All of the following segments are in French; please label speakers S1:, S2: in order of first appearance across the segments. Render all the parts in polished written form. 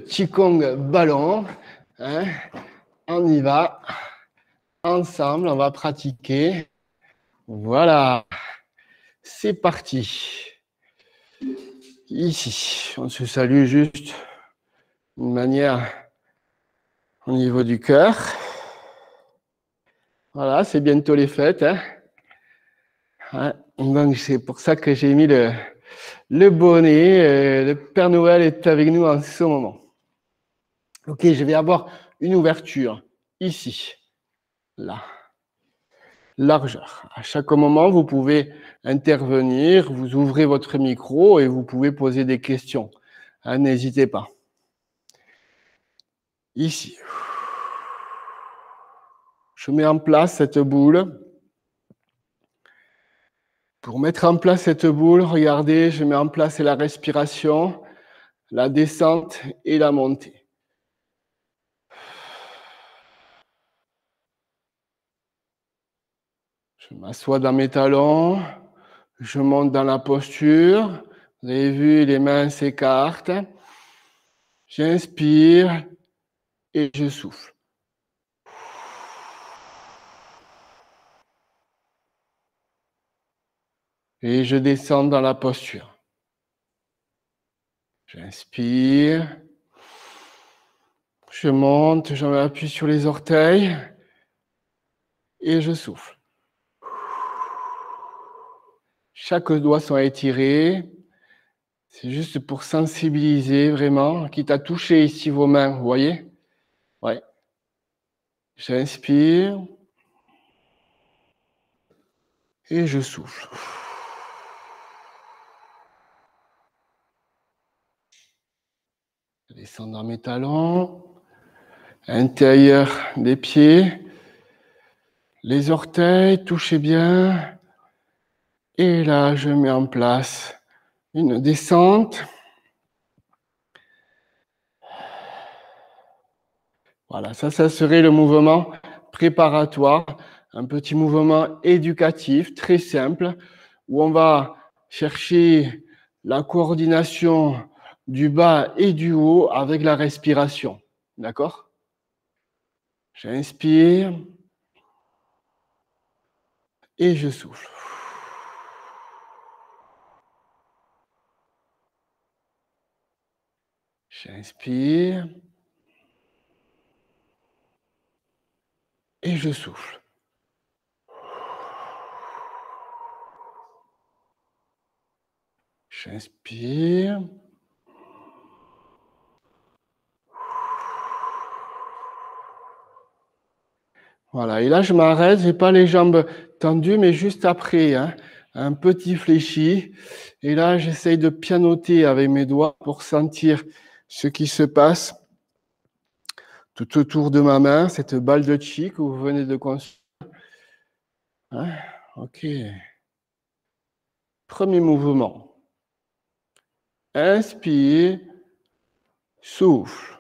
S1: Qigong ballon. Hein. On y va. Ensemble, on va pratiquer. Voilà. C'est parti. Ici, on se salue juste d'une manière au niveau du cœur. Voilà, c'est bientôt les fêtes. Hein. Ouais, donc, c'est pour ça que j'ai mis le bonnet. Le Père Noël est avec nous en ce moment. Ok, je vais avoir une ouverture ici, là. Largeur. À chaque moment, vous pouvez intervenir, vous ouvrez votre micro et vous pouvez poser des questions. Hein, n'hésitez pas. Ici. Je mets en place cette boule. Pour mettre en place cette boule, regardez, je mets en place la respiration, la descente et la montée. Je m'assois dans mes talons, je monte dans la posture. Vous avez vu, les mains s'écartent. J'inspire et je souffle. Et je descends dans la posture. J'inspire. Je monte, je m'appuie sur les orteils et je souffle. Chaque doigt sont étirés. C'est juste pour sensibiliser vraiment, quitte à toucher ici vos mains, vous voyez? Ouais. J'inspire et je souffle. Je descends dans mes talons, intérieur des pieds, les orteils, touchez bien. Et là, je mets en place une descente. Voilà, ça serait le mouvement préparatoire, un petit mouvement éducatif très simple où on va chercher la coordination du bas et du haut avec la respiration. D'accord? J'inspire et je souffle. J'inspire et je souffle. J'inspire. Voilà, et là je m'arrête, j'ai pas les jambes tendues, mais juste après, hein, un petit fléchi. Et là, j'essaye de pianoter avec mes doigts pour sentir ce qui se passe tout autour de ma main, cette balle de chi que vous venez de construire. Hein, ok. Premier mouvement. Inspire, souffle.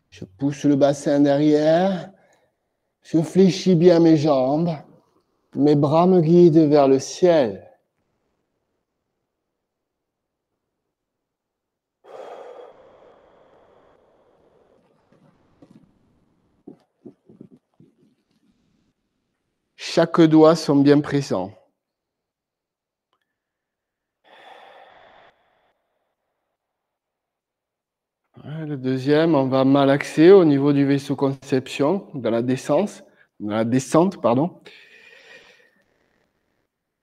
S1: Je pousse le bassin derrière. Je fléchis bien mes jambes. Mes bras me guident vers le ciel. Chaque doigt sont bien présents. Le deuxième, on va malaxer au niveau du vaisseau conception, dans la descente, pardon.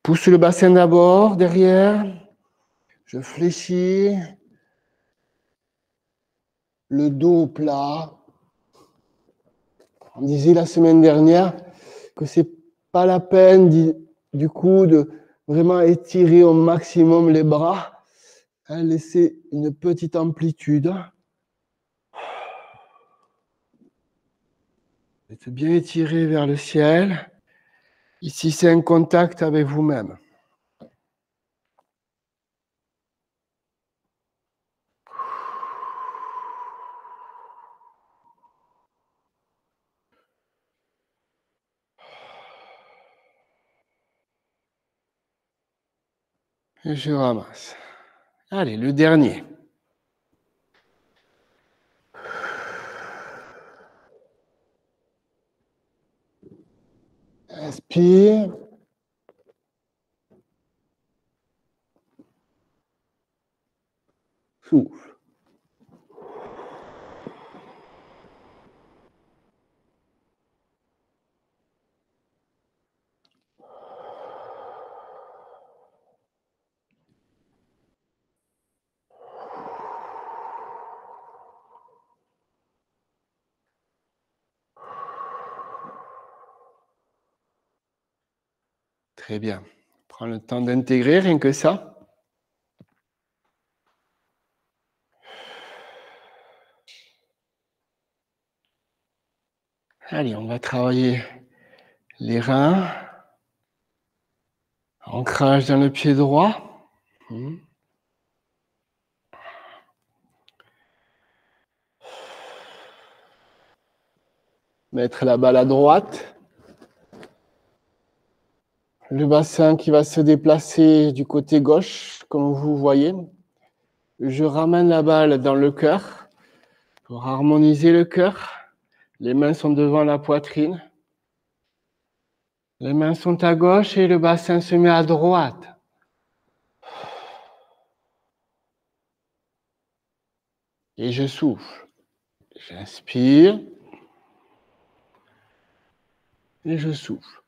S1: Pousse le bassin d'abord, derrière. Je fléchis. Le dos plat. On disait la semaine dernière que c'est pas la peine du coup de vraiment étirer au maximum les bras. Hein, laisser une petite amplitude. Faites bien étirer vers le ciel. Ici, c'est un contact avec vous-même. Et je ramasse. Allez, le dernier. Inspire. Souffle. Très bien. Prends le temps d'intégrer, rien que ça. Allez, on va travailler les reins. Ancrage dans le pied droit. Mettre la balle à droite. Le bassin qui va se déplacer du côté gauche, comme vous voyez. Je ramène la balle dans le cœur pour harmoniser le cœur. Les mains sont devant la poitrine. Les mains sont à gauche et le bassin se met à droite. Et je souffle. J'inspire. Et je souffle.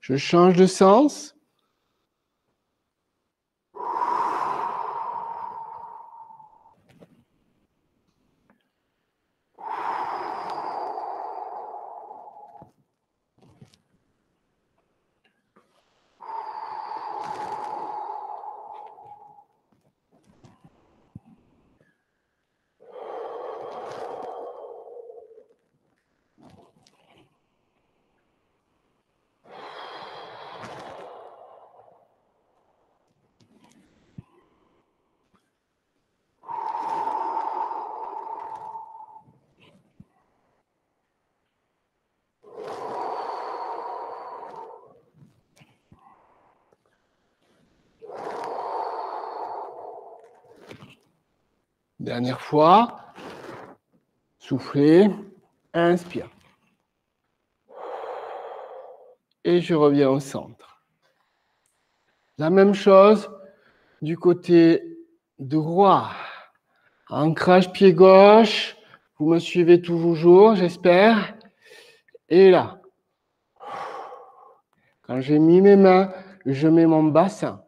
S1: Je change de sens. Dernière fois. Soufflez. Inspire. Et je reviens au centre. La même chose du côté droit. Ancrage pied gauche. Vous me suivez toujours, j'espère. Et là. Quand j'ai mis mes mains, je mets mon bassin.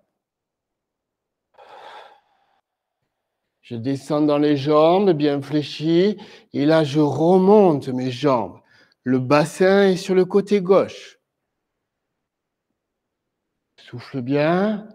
S1: Je descends dans les jambes, bien fléchies. Et là, je remonte mes jambes. Le bassin est sur le côté gauche. Souffle bien.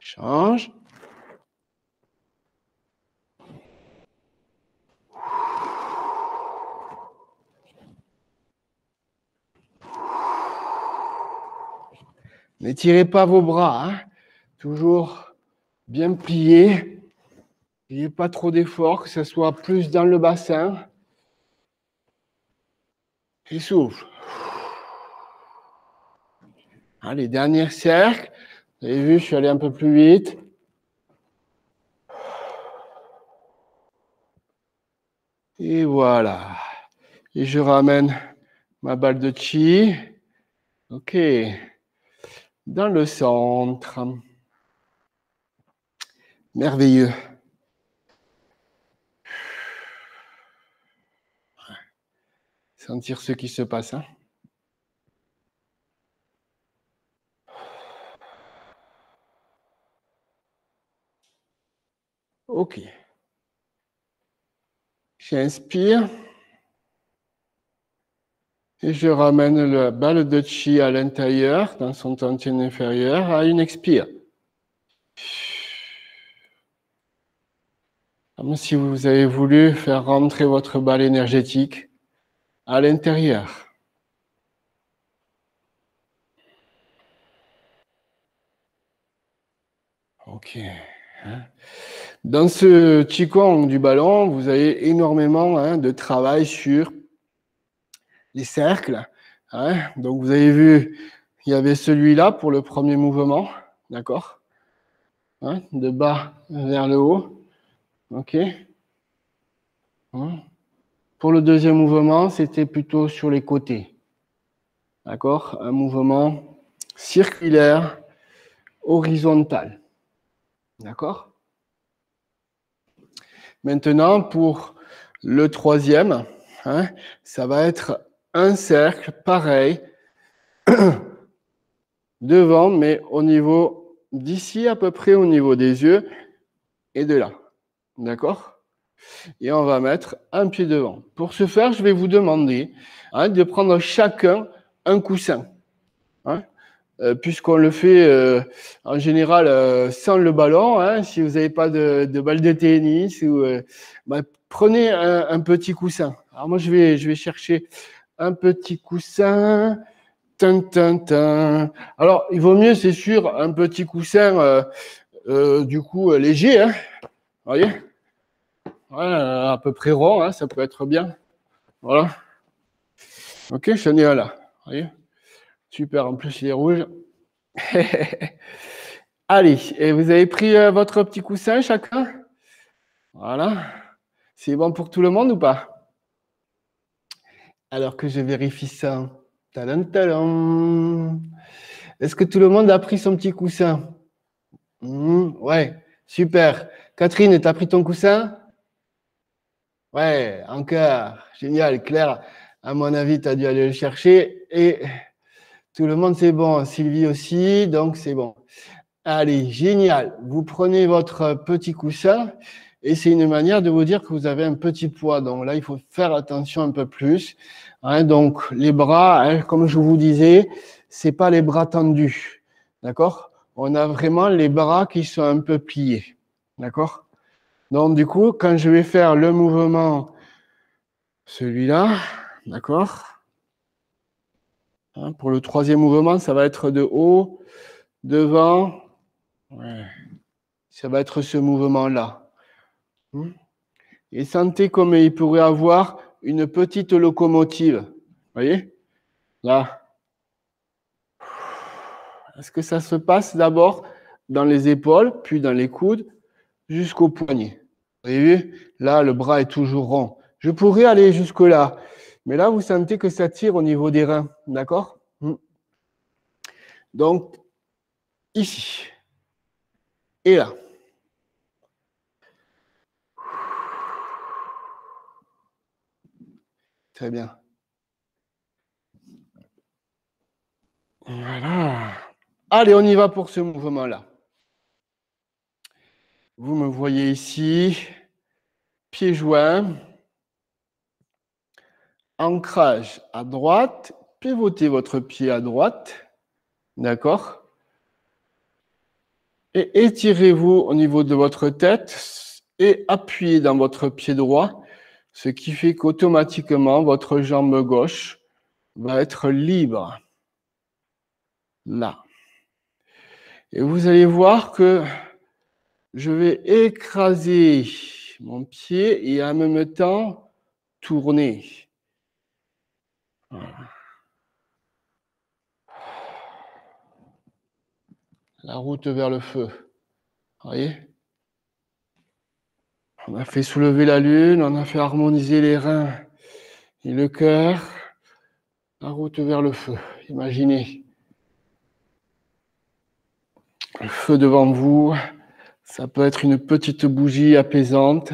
S1: Change. N'étirez pas vos bras. Toujours bien plié. Il n'y ait pas trop d'effort, que ce soit plus dans le bassin. Et souffle. Allez, dernier cercle. Vous avez vu, je suis allé un peu plus vite. Et voilà. Et je ramène ma balle de chi. OK. Dans le centre. Merveilleux. Sentir ce qui se passe. Hein. OK. J'inspire. Et je ramène la balle de chi à l'intérieur, dans son tantien inférieur, à une expire. Comme si vous avez voulu faire rentrer votre balle énergétique à l'intérieur. OK. Dans ce Qigong du ballon, vous avez énormément de travail sur les cercles. Donc, vous avez vu, il y avait celui-là pour le premier mouvement, d'accord, de bas vers le haut. OK. Pour le deuxième mouvement, c'était plutôt sur les côtés. D'accord? Un mouvement circulaire, horizontal. D'accord? Maintenant, pour le troisième, ça va être un cercle pareil devant, mais au niveau d'ici, à peu près au niveau des yeux et de là. D'accord? Et on va mettre un pied devant. Pour ce faire, je vais vous demander de prendre chacun un coussin. Puisqu'on le fait en général sans le ballon, si vous n'avez pas de balle de tennis, prenez un petit coussin. Alors moi, je vais chercher un petit coussin. Alors, il vaut mieux, c'est sûr, un petit coussin du coup léger. Vous voyez? Voilà, à peu près rond, ça peut être bien. Voilà. Ok, j'en ai un là. Vous voyez? Super, en plus il est rouge. Allez, et vous avez pris votre petit coussin chacun? Voilà. C'est bon pour tout le monde ou pas? Alors que je vérifie ça. Tadam, tadam. Est-ce que tout le monde a pris son petit coussin? Ouais, super. Catherine, tu as pris ton coussin? Ouais, encore. Génial. Claire, à mon avis, tu as dû aller le chercher. Et tout le monde, c'est bon. Sylvie aussi, donc c'est bon. Allez, génial. Vous prenez votre petit coussin et c'est une manière de vous dire que vous avez un petit poids. Donc là, il faut faire attention un peu plus. Donc les bras, comme je vous disais, c'est pas les bras tendus. D'accord? On a vraiment les bras qui sont un peu pliés. D'accord? Donc du coup, quand je vais faire le mouvement, celui-là, d'accord? Pour le troisième mouvement, ça va être de haut, devant. Ouais. Ça va être ce mouvement-là. Et sentez comme il pourrait avoir une petite locomotive. Vous voyez? Là. Est-ce que ça se passe d'abord dans les épaules, puis dans les coudes, jusqu'au poignet? Vous avez vu? Là, le bras est toujours rond. Je pourrais aller jusque-là. Mais là, vous sentez que ça tire au niveau des reins. D'accord? Donc, ici. Et là. Très bien. Voilà. Allez, on y va pour ce mouvement-là. Vous me voyez ici, pieds joints, ancrage à droite, pivotez votre pied à droite, d'accord? Et étirez-vous au niveau de votre tête et appuyez dans votre pied droit, ce qui fait qu'automatiquement, votre jambe gauche va être libre. Là. Et vous allez voir que Je vais écraser mon pied et en même temps tourner. Voilà. La route vers le feu. Vous voyez? On a fait soulever la lune, on a fait harmoniser les reins et le cœur. La route vers le feu. Imaginez. Le feu devant vous. Ça peut être une petite bougie apaisante.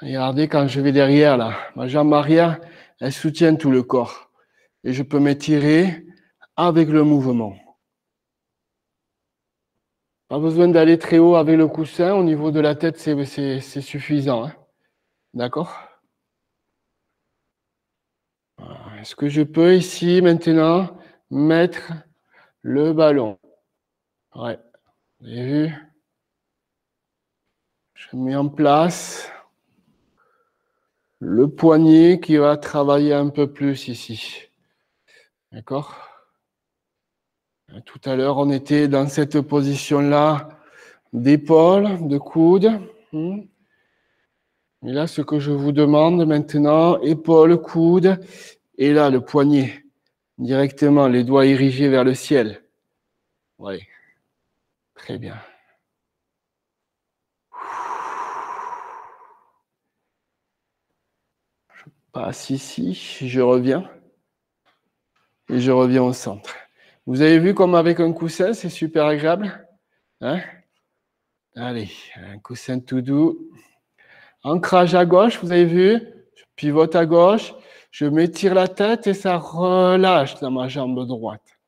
S1: Regardez quand je vais derrière, là, ma jambe arrière, elle soutient tout le corps. Et je peux m'étirer avec le mouvement. Pas besoin d'aller très haut avec le coussin. Au niveau de la tête, c'est suffisant. Hein. D'accord? Est-ce que je peux ici, maintenant, mettre le ballon? Ouais. Vous avez vu? Je mets en place le poignet qui va travailler un peu plus ici. D'accord? Tout à l'heure, on était dans cette position-là d'épaule, de coude. Et là, ce que je vous demande maintenant, épaule, coude, et là, le poignet, directement, les doigts érigés vers le ciel. Oui, très bien. Je passe ici, je reviens, et je reviens au centre. Vous avez vu comme avec un coussin, c'est super agréable, hein? Allez, un coussin tout doux. Ancrage à gauche, vous avez vu? Je pivote à gauche, je m'étire la tête et ça relâche dans ma jambe droite.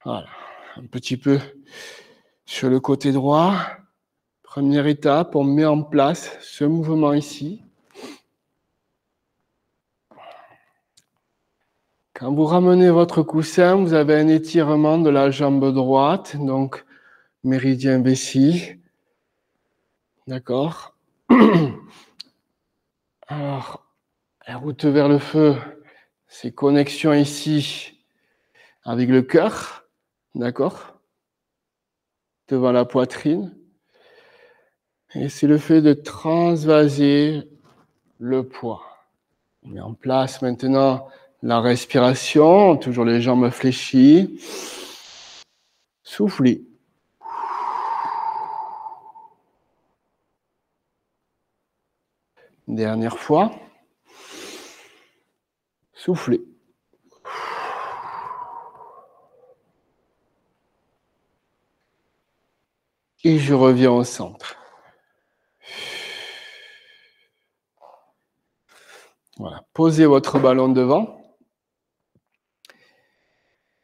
S1: Voilà, un petit peu sur le côté droit. Première étape, on met en place ce mouvement ici. Quand vous ramenez votre coussin, vous avez un étirement de la jambe droite, donc méridien vessie. D'accord? Alors, la route vers le feu, c'est connexion ici avec le cœur. D'accord? Devant la poitrine. Et c'est le fait de transvaser le poids. On met en place maintenant la respiration, toujours les jambes fléchies. Soufflez. Dernière fois. Soufflez. Et je reviens au centre. Voilà. Posez votre ballon devant.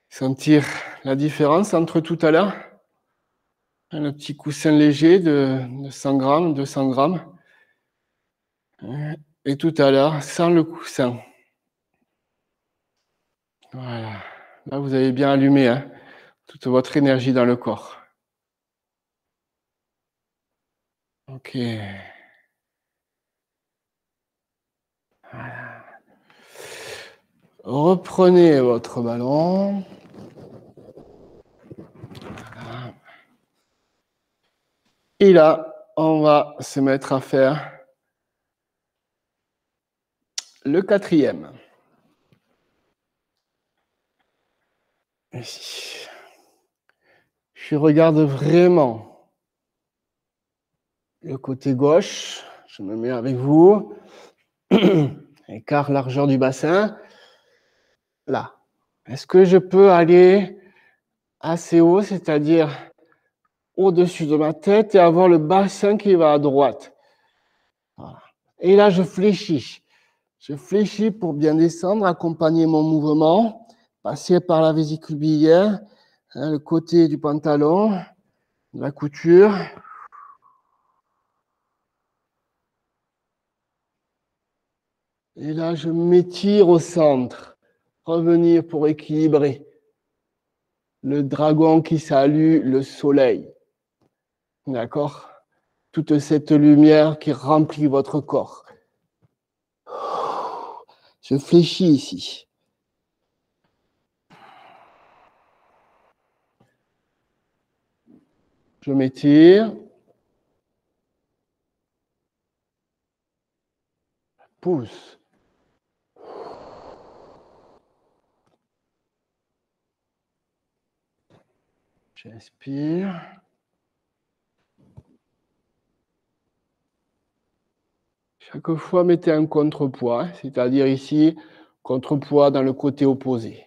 S1: Sentir la différence entre tout à l'heure. Le petit coussin léger de 100 grammes, 200 grammes. Et tout à l'heure, sans le coussin. Voilà. Là, vous avez bien allumé hein, toute votre énergie dans le corps. Ok. Voilà. Reprenez votre ballon. Voilà. Et là, on va se mettre à faire le quatrième. Ici. Je regarde vraiment le côté gauche. Je me mets avec vous. Écart largeur du bassin. Là. Est-ce que je peux aller assez haut, c'est-à-dire au-dessus de ma tête et avoir le bassin qui va à droite? Voilà. Et là, je fléchis. Je fléchis pour bien descendre, accompagner mon mouvement, passer par la vésicule biliaire, hein, le côté du pantalon, la couture. Et là, je m'étire au centre. Revenir pour équilibrer. Le dragon qui salue le soleil. D'accord? Toute cette lumière qui remplit votre corps. Je fléchis ici. Je m'étire. Pousse. J'inspire. Chaque fois, mettez un contrepoids, c'est-à-dire ici, contrepoids dans le côté opposé.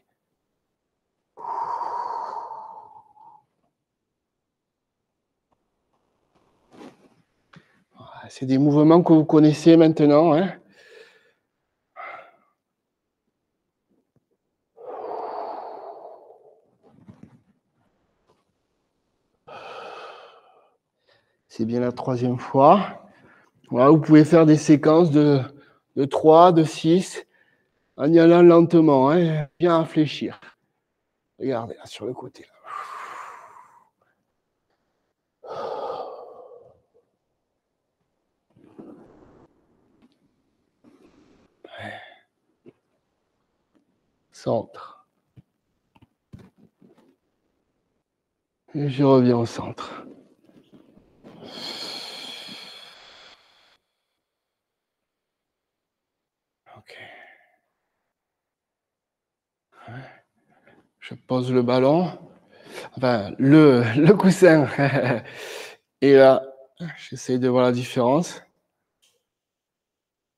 S1: C'est des mouvements que vous connaissez maintenant, hein. C'est bien la troisième fois. Voilà, vous pouvez faire des séquences de 3, de 6, en y allant lentement, hein, bien réfléchir. Regardez, là, sur le côté. Là. Centre. Et je reviens au centre. Ok. Je pose le ballon, enfin le coussin. Et là, j'essaie de voir la différence.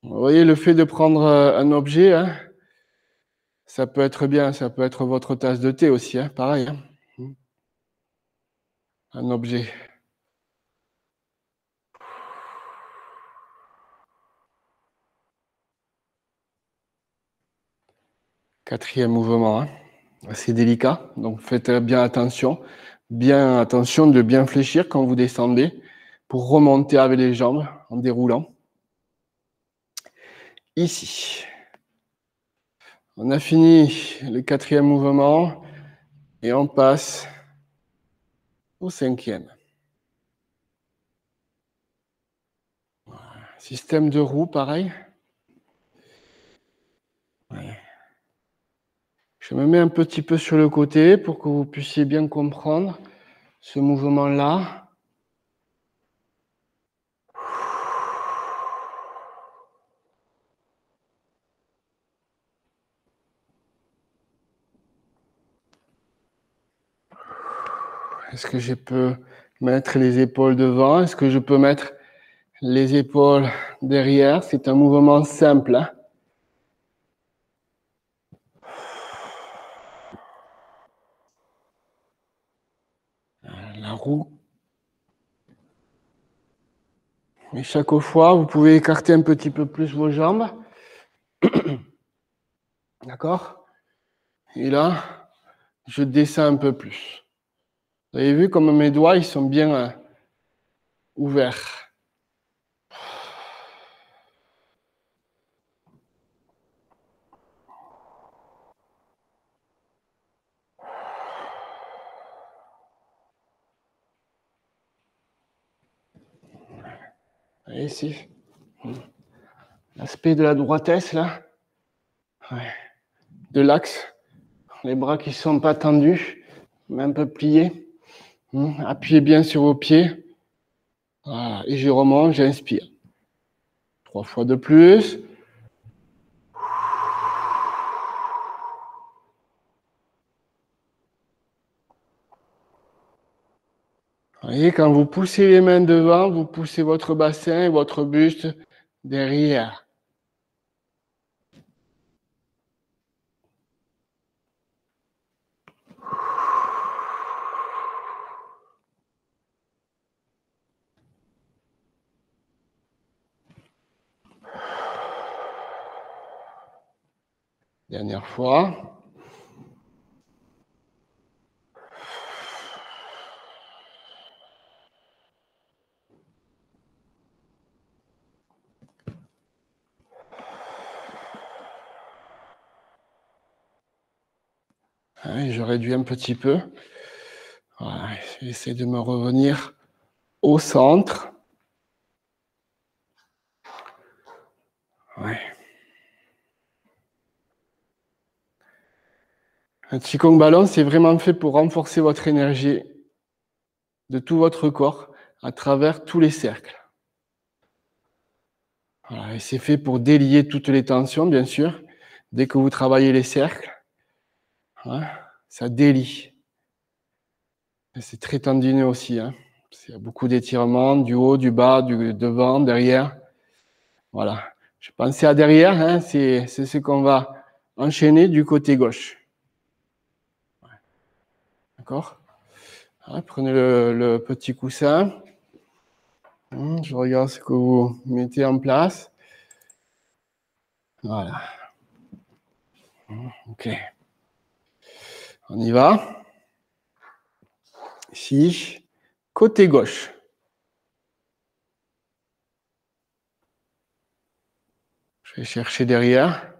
S1: Vous voyez, le fait de prendre un objet, hein, ça peut être bien, ça peut être votre tasse de thé aussi, hein, pareil. Hein. Un objet. Quatrième mouvement, hein. C'est délicat, donc faites bien attention de bien fléchir quand vous descendez pour remonter avec les jambes en déroulant. Ici, on a fini le quatrième mouvement et on passe au cinquième. Système de roue, pareil. Ouais. Je me mets un petit peu sur le côté pour que vous puissiez bien comprendre ce mouvement-là. Est-ce que je peux mettre les épaules devant? Est-ce que je peux mettre les épaules derrière? C'est un mouvement simple. Hein? La roue. Et chaque fois, vous pouvez écarter un petit peu plus vos jambes. D'accord? Et là, je descends un peu plus. Vous avez vu comme mes doigts, ils sont bien ouverts. Et ici, l'aspect de la droitesse, là, ouais. De l'axe, les bras qui ne sont pas tendus, mais un peu pliés. Appuyez bien sur vos pieds. Voilà. Et je remonte, j'inspire. 3 fois de plus. Vous voyez, quand vous poussez les mains devant, vous poussez votre bassin et votre buste derrière. Dernière fois. Je réduis un petit peu. Voilà, j'essaie de me revenir au centre. Ouais. Un Qigong Ballon, c'est vraiment fait pour renforcer votre énergie de tout votre corps à travers tous les cercles. Voilà, et c'est fait pour délier toutes les tensions, bien sûr. Dès que vous travaillez les cercles, hein, ça délie. C'est très tendineux aussi. Hein. Il y a beaucoup d'étirements, du haut, du bas, du devant, derrière. Voilà. Je pensais à derrière, hein, c'est ce qu'on va enchaîner du côté gauche. D'accord? Prenez le petit coussin. Je regarde ce que vous mettez en place. Voilà. OK. On y va. Ici, côté gauche. Je vais chercher derrière.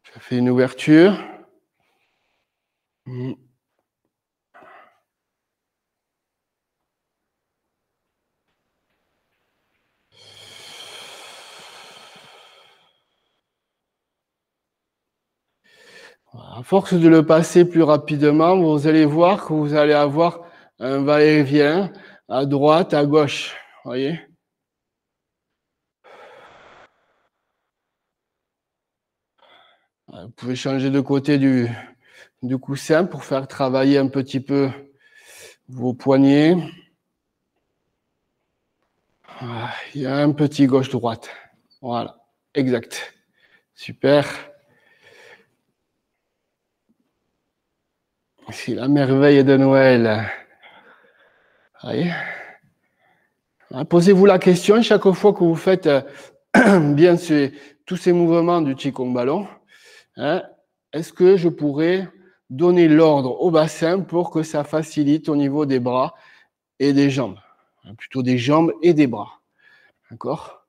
S1: Je fais une ouverture. À force de le passer plus rapidement, vous allez voir que vous allez avoir un va-et-vient à droite, à gauche. Voyez? Vous pouvez changer de côté du coussin pour faire travailler un petit peu vos poignets. Il y a un petit gauche-droite. Voilà, exact. Super. C'est la merveille de Noël. Voyez? Posez-vous la question chaque fois que vous faites bien tous ces mouvements du Qigong ballon. Hein, est-ce que je pourrais donner l'ordre au bassin pour que ça facilite au niveau des bras et des jambes? Plutôt des jambes et des bras. D'accord?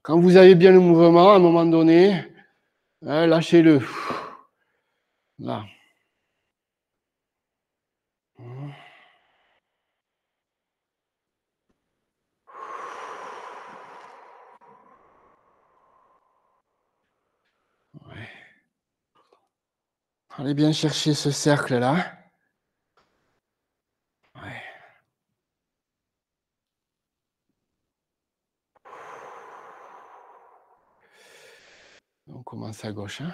S1: Quand vous avez bien le mouvement, à un moment donné, hein, lâchez-le. Là. Ouais. Allez bien chercher ce cercle-là. Ouais. On commence à gauche. Hein.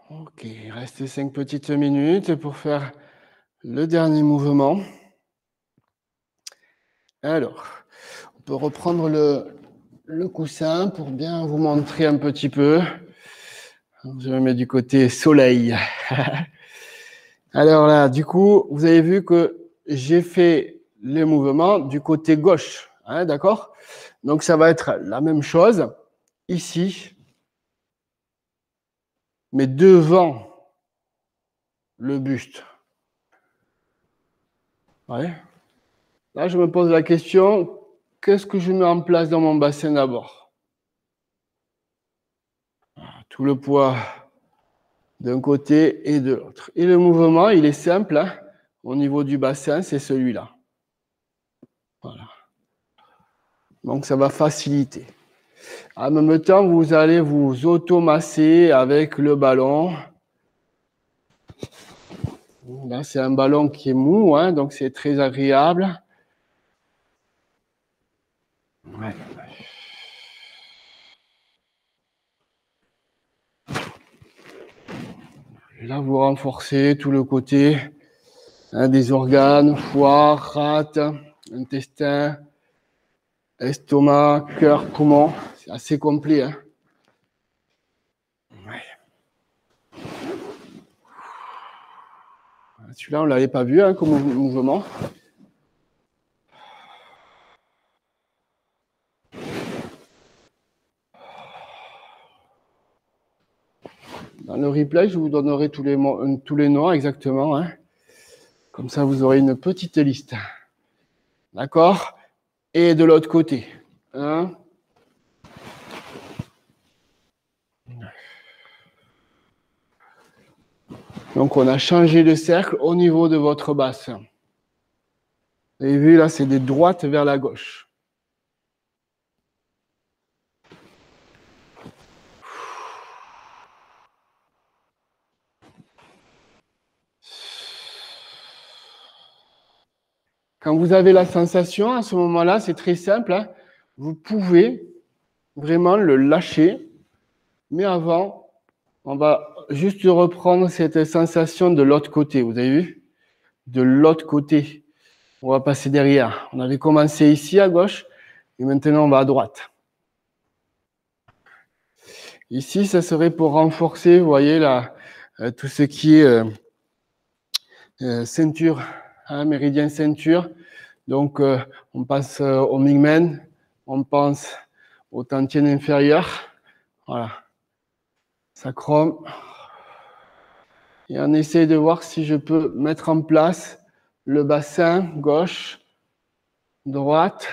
S1: Ok, il reste 5 petites minutes pour faire le dernier mouvement. Alors, on peut reprendre le coussin pour bien vous montrer un petit peu. Je me mets du côté soleil. Alors là, du coup, vous avez vu que j'ai fait les mouvements du côté gauche. Hein, d'accord? Donc, ça va être la même chose ici, mais devant le buste. Ouais. Là, je me pose la question, qu'est-ce que je mets en place dans mon bassin d'abord? Tout le poids d'un côté et de l'autre. Et le mouvement, il est simple. Hein, au niveau du bassin, c'est celui-là. Voilà. Donc, ça va faciliter. En même temps, vous allez vous automasser avec le ballon. Là, c'est un ballon qui est mou, hein, donc c'est très agréable. Ouais. Et là, vous renforcez tout le côté hein, des organes, foie, rate, intestin, estomac, cœur, poumon. C'est assez complet. Hein. Ouais. Celui-là, on ne l'avait pas vu hein, comme mouvement. Dans le replay, je vous donnerai tous les noms exactement. Hein. Comme ça, vous aurez une petite liste. D'accord? Et de l'autre côté. Hein. Donc, on a changé de cercle au niveau de votre bassin. Vous avez vu, là, c'est des droites vers la gauche. Quand vous avez la sensation, à ce moment-là, c'est très simple, hein, vous pouvez vraiment le lâcher. Mais avant, on va juste reprendre cette sensation de l'autre côté. Vous avez vu? De l'autre côté. On va passer derrière. On avait commencé ici à gauche et maintenant on va à droite. Ici, ça serait pour renforcer, vous voyez, là, tout ce qui est ceinture, hein, méridien ceinture. Donc, on passe au mingmen, on pense au tantien inférieur. Voilà. Sacrum. Et on essaie de voir si je peux mettre en place le bassin gauche, droite.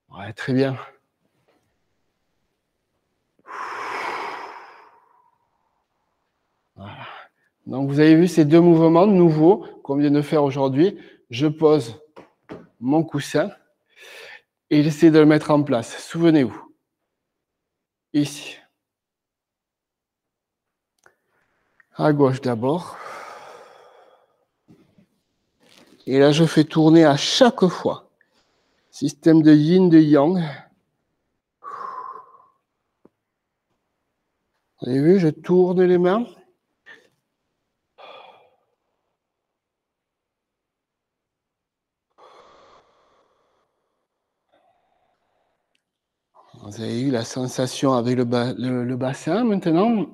S1: Ouais, très bien. Voilà. Donc, vous avez vu ces deux mouvements nouveaux qu'on vient de faire aujourd'hui. Je pose mon coussin et j'essaie de le mettre en place. Souvenez-vous. Ici. À gauche d'abord. Et là, je fais tourner à chaque fois. Système de yin, de yang. Vous avez vu, je tourne les mains. Vous avez eu la sensation avec le bassin maintenant.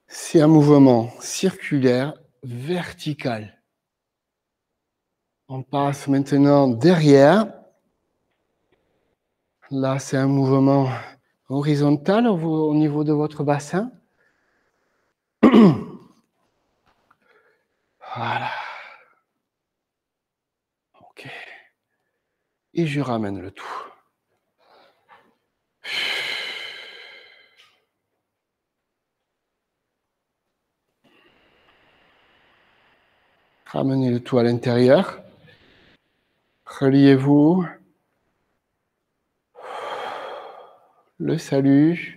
S1: C'est un mouvement circulaire, vertical. On passe maintenant derrière. Là, c'est un mouvement horizontal au niveau de votre bassin. Voilà. OK. Et je ramène le tout. Ramenez le tout à l'intérieur. Reliez-vous. Le salut.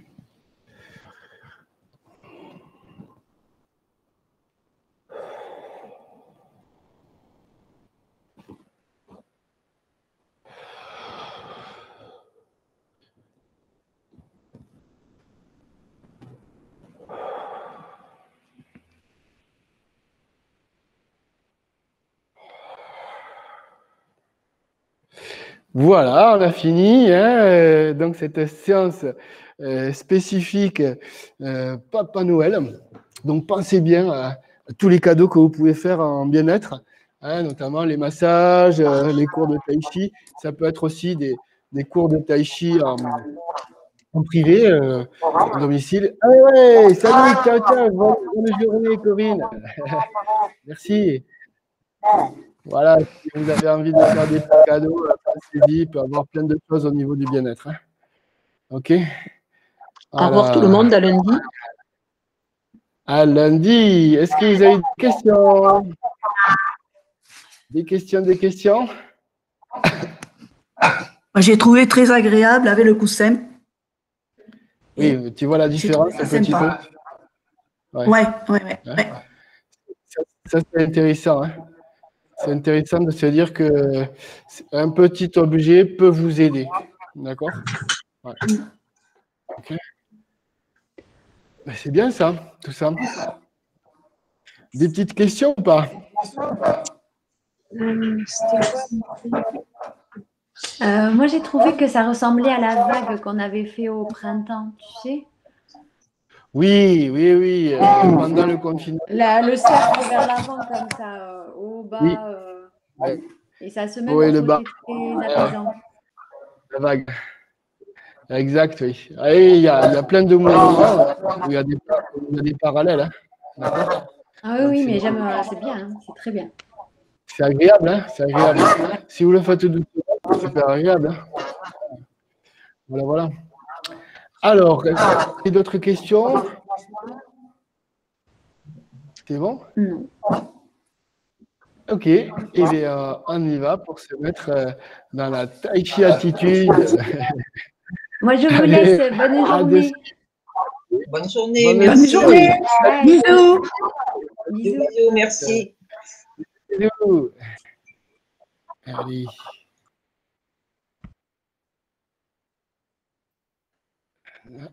S1: Voilà, on a fini. Hein, donc, cette séance spécifique Papa Noël. Donc, pensez bien à tous les cadeaux que vous pouvez faire en bien-être, hein, notamment les massages, les cours de tai chi. Ça peut être aussi des cours de tai chi en privé, à domicile. Ah ouais, salut, ciao, ciao, bonne journée, Corinne. Merci. Voilà, si vous avez envie de faire des petits cadeaux, pensez-y, il peut y avoir plein de choses au niveau du bien-être. Hein. OK.
S2: Au revoir tout le monde, à lundi.
S1: À lundi. Est-ce que vous avez des questions? Des questions?
S2: J'ai trouvé très agréable avec le coussin.
S1: Oui, tu vois la différence un petit peu?
S2: Ouais.
S1: Ça, c'est intéressant. Hein. C'est intéressant de se dire que un petit objet peut vous aider. D'accord? Ouais. Okay. C'est bien ça, tout ça. Des petites questions ou pas?
S3: Moi, j'ai trouvé que ça ressemblait à la vague qu'on avait fait au printemps, tu sais.
S1: Oui. Pendant le confinement.
S3: Le cercle vers l'avant, comme ça, au bas.
S1: Oui.
S3: Et ça se met
S1: le bas.
S3: très apaisant.
S1: La vague. Exact, oui. Il y a plein de mouvements où il y a des parallèles. Hein.
S3: Ah oui, mais j'aime, c'est bien, hein, c'est très bien.
S1: C'est agréable, hein, c'est agréable. Si vous le faites doucement, c'est super agréable. Hein. Voilà. Alors, est-ce qu'il y a d'autres questions? C'est bon?
S3: Non.
S1: OK. Et bien, on y va pour se mettre dans la tai chi attitude.
S3: Moi, je vous laisse. Bonne journée.
S2: Bonne journée. Bonne journée.
S3: Bisous. Bisous.
S4: Bisous, merci.
S1: Bisous. Allez. Là.